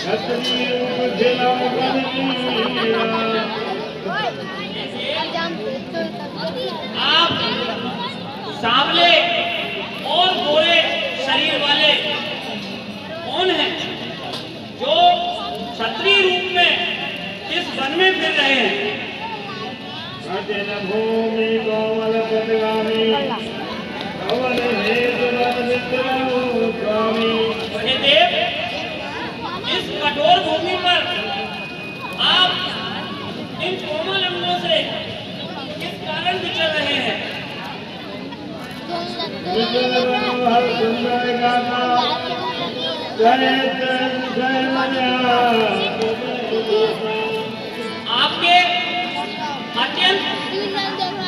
आप सांवले और गोरे शरीर वाले कौन हैं जो क्षत्रिय रूप में इस वन में फिर रहे हैं? भूमि कोमल पदगामी कवल हे देव, इस कठोर भूमि पर आप इन कोमल अंगों से किस कारण विचर रहे हैं? आपके अत्यंत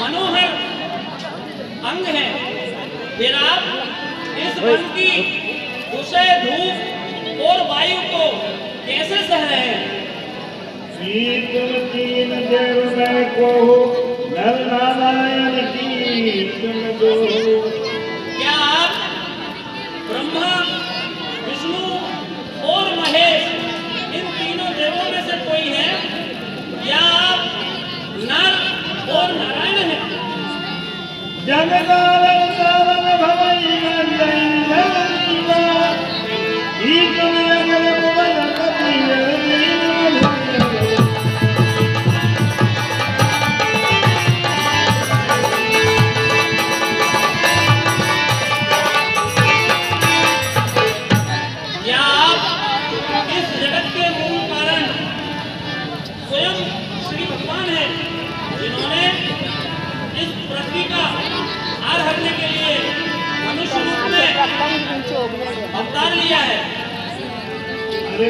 मनोहर अंग हैं, फिर आप इस वन की विषय धूप और वायु को कैसे सह रहे हैं? तीन देव मैं को नर नारायण की तुम दो। क्या आप ब्रह्मा, विष्णु और महेश इन तीनों देवों में से कोई है, या आप नर और नारायण हैं? जगदानंद सावन भवई अवतार लिया है। अरे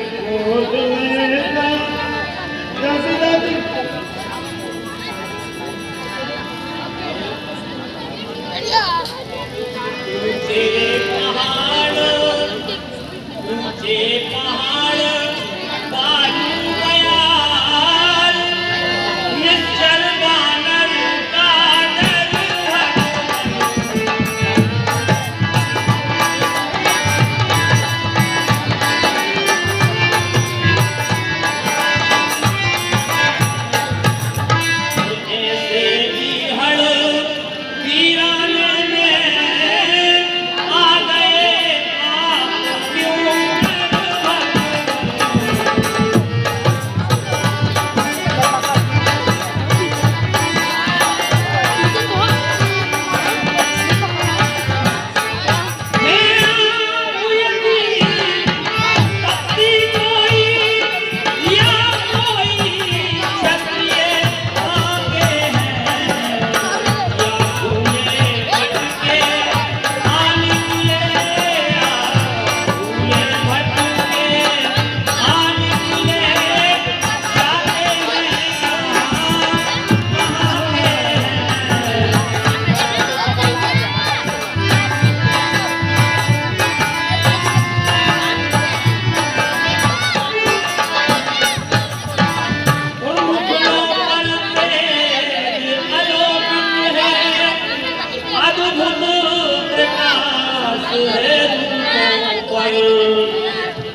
ऊंचे पहाड़ बाजू बयार, निश्चल बानर का डर ऐसे बिहड़ वीराने में आ गए आप क्यों?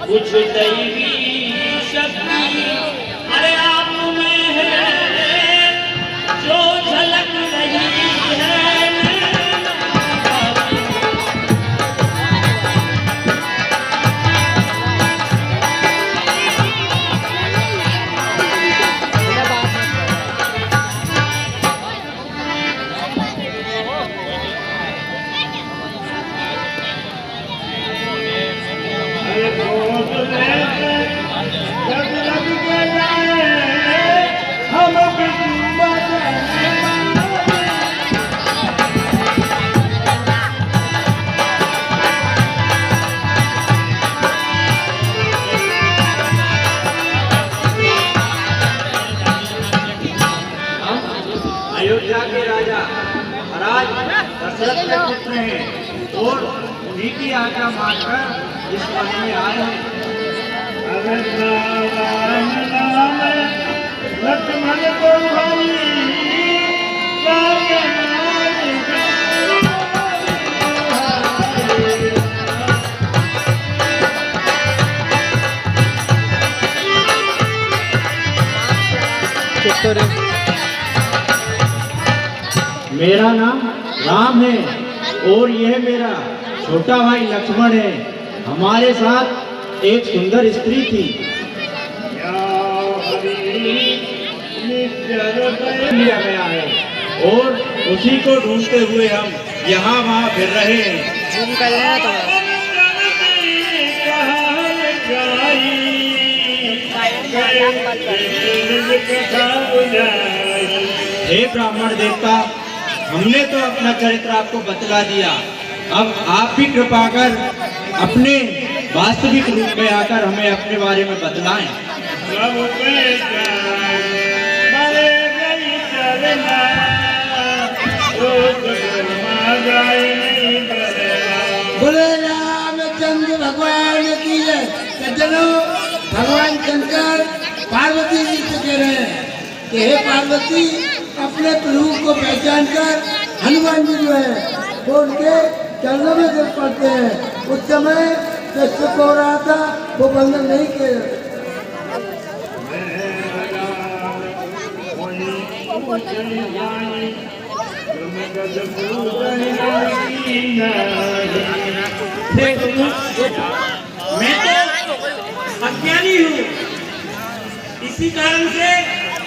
कुछ दैवी शक्ति अरे आप में है जो झलक रही है। अयोध्या के राजा महाराज दशरथ के पुत्र हैं और उन्हीं की आज्ञा मानकर इस वन में आए हैं। लक्ष्मण को भाई मेरा नाम राम है और यह मेरा छोटा भाई लक्ष्मण है। हमारे साथ एक सुंदर स्त्री थी। लिया गया है और उसी को ढूंढते हुए हम यहाँ वहाँ फिर रहे हैं। हे ब्राह्मण देवता, हमने तो अपना चरित्र आपको बतला दिया। अब आप भी कृपा कर अपने वास्तविक रूप में आकर हमें अपने बारे में बतलाएं। बोले रामचंद्र भगवान की जय। सज्जनों, भगवान शंकर पार्वती जी से कह रहे हैं कि हे पार्वती, अपने प्रभु को पहचान कर हनुमान जी जो है वो उनके चरणों में गिर पड़ते हैं। उस समय जो हो रहा था वो बंधन नहीं किया। मैं तो अज्ञानी हूँ, इसी कारण से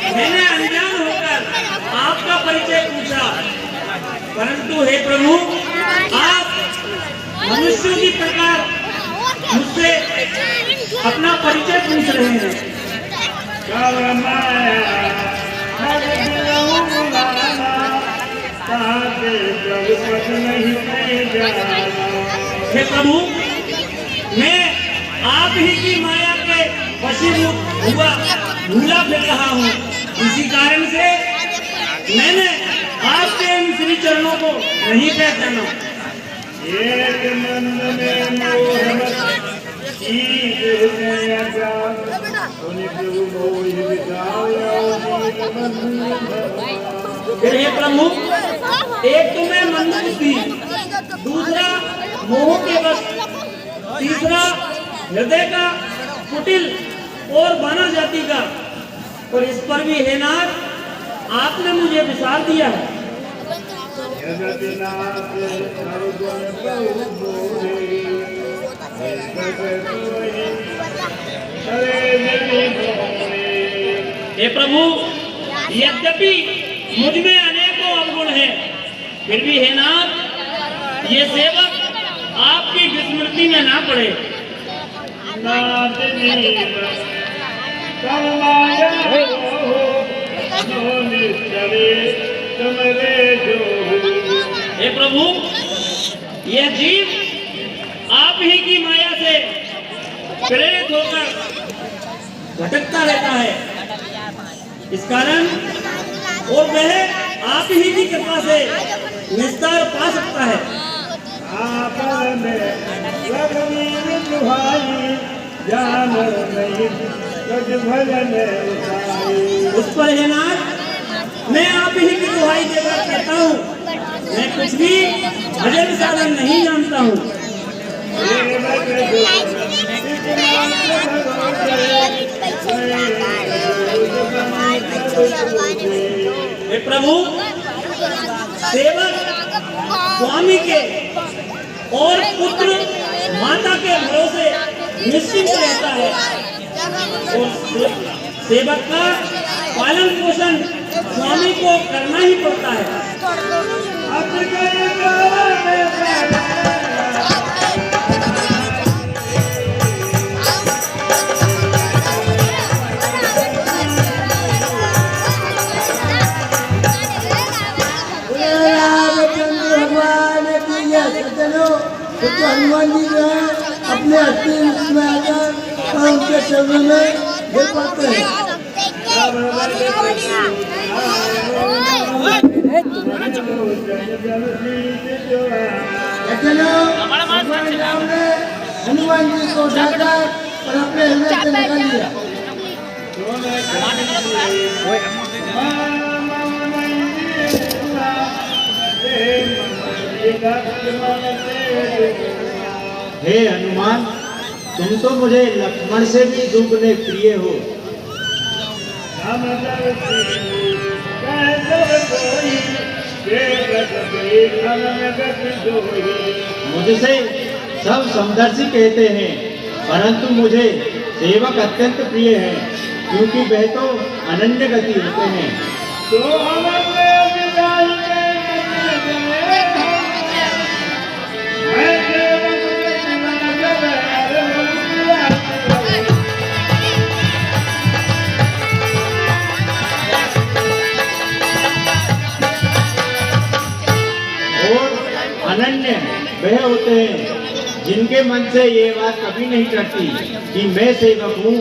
मैंने अनजान होकर आपका परिचय पूछा। परंतु हे प्रभु, आप मनुष्यों की प्रकार मुझसे अपना परिचय पूछ रहे हैं। हे प्रभु, मैं आप ही की माया के वशीभूत हुआ भूला फिर रहा हूँ। इसी कारण से मैंने आपके इन श्री चरणों को नहीं पहचाना। एक मन में मोह फिर हे प्रभु, एक तो मैं मंदबुद्धि, दूसरा मोह के वश, तीसरा हृदय का कुटिल और बानर जाति का, और इस पर भी हे नाथ, आपने मुझे विसार दिया है। हे प्रभु, यद्यपि मुझ में अनेकों अवगुण हैं, फिर भी हे नाथ, ये सेवक आपकी विस्मृति में ना पड़े। हे प्रभु, यह जीव आप ही की माया से प्रेरित होकर भटकता रहता है। इस कारण और वह आप ही की कृपा से निस्तार पा सकता है। उस पर हे नाथ, मैं आप ही की दुहाई देकर कहता हूँ, मैं कुछ भी भजन साधन नहीं जानता हूँ। हे प्रभु, सेवक स्वामी के और पुत्र माता के भरोसे निश्चिंत रहता है, और सेवक का पालन पोषण स्वामी को करना ही पड़ता है। तो हनुमान जी जो है अपने हस्ती में आकर और उनके चरणों में गिर पड़ते हैं। हनुमान जी को उठाकर और अपने हृदय से निकाल लिया। हे हनुमान, तुम तो मुझे लक्ष्मण से भी दुगने प्रिय हो। हम दर्शी कैसे कोई देखत देखन लगत जोही। मुझसे सब समदर्शी कहते हैं, परंतु मुझे सेवक अत्यंत प्रिय है, क्योंकि वह तो अनन्य गति होते हैं। तो हमने विदाई के मैं सेवक के जीवन जब अनन्य वह होते हैं जिनके मन से ये बात कभी नहीं करती कि मैं सेवक हूँ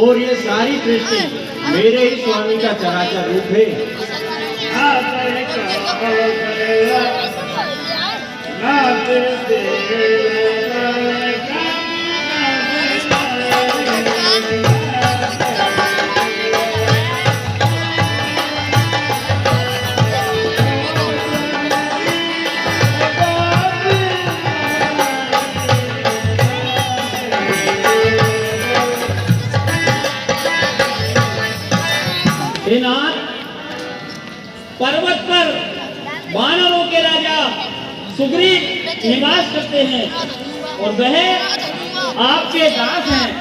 और ये सारी सृष्टि मेरे ही स्वामी का चराचर रूप है। हे नाथ, पर्वत पर वानरों के राजा सुग्रीव निवास करते हैं और वह आपके दास हैं।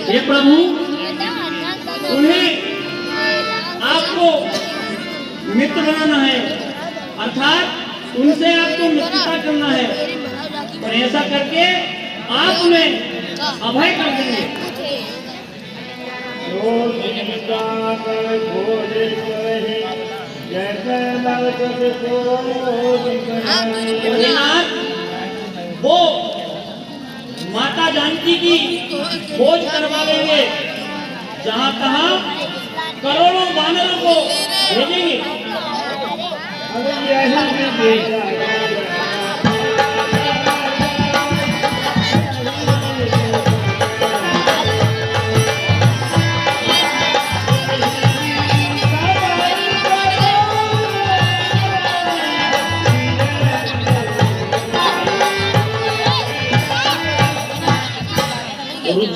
हे प्रभु, उन्हें आपको मित्र बनाना है, अर्थात उनसे आपको मित्रता करना है, और ऐसा करके आप उन्हें अभय कर देंगे। वो माता जानकी की खोज करवा लेंगे, जहाँ तहाँ करोड़ों वानरों को भेजेंगे।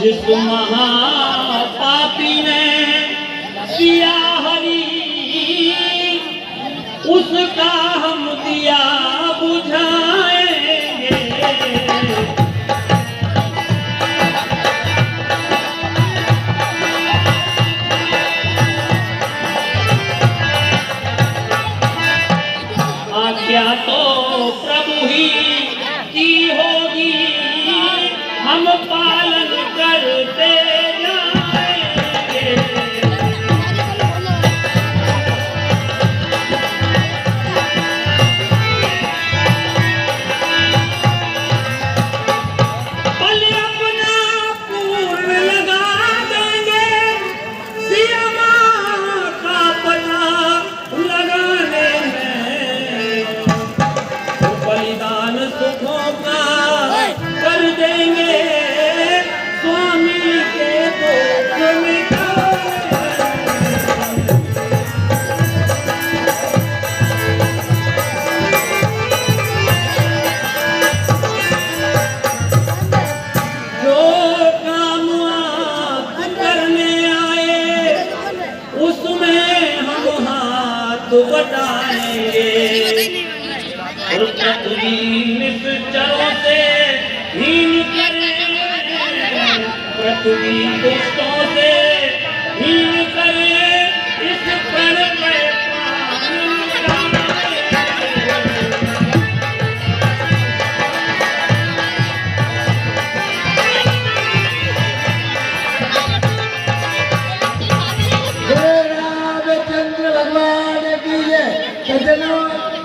जिस महापापी ने किया हरि, उसका हम दिया बुझाएंगे। आज्ञा तो प्रभु ही की होगी, हम पालन करते जाएंगे। बल अपना पूर्ण लगा देंगे, सिया माँ का पता लगाने में, तो बलिदान सुखों का कर देंगे, स्वामी के दुख मिटाएंगे। जो काम आप करने आए, उसमें हम हाथ बटाएंगे, और पृथ्वी निश्चरों से हीन करें, पृथ्वी दुष्टों से हीन करें, इस पर मैं पानी डालें। रामचंद्र भगवान की जय। सज्जनों,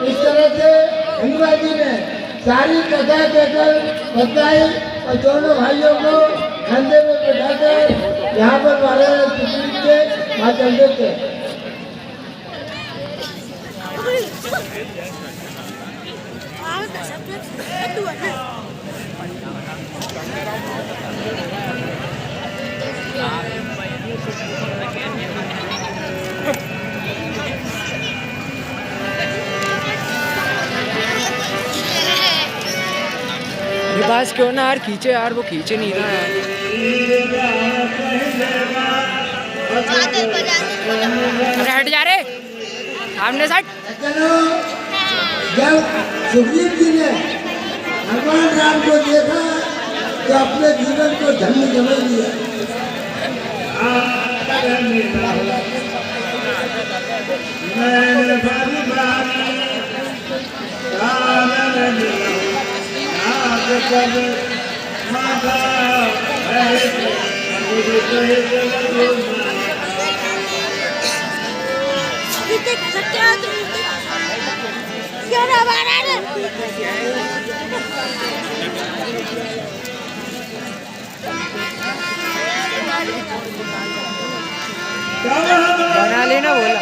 इस तरह से हनुमान जी ने सारी कथा कहकर बताई और दोनों भाइयों को कंधे में बैठाकर यहाँ पर महाराज सुग्रीव के वहाँ चल देते। प्रभास क्यों ना यार खींचे यार, वो खींचे नहीं रहा यार। अरे हट जा रे सामने से हट। जब सुखदेव जी ने भगवान राम को देखा तो अपने जीवन को धन्य समझ लिया। बना लेना बोला।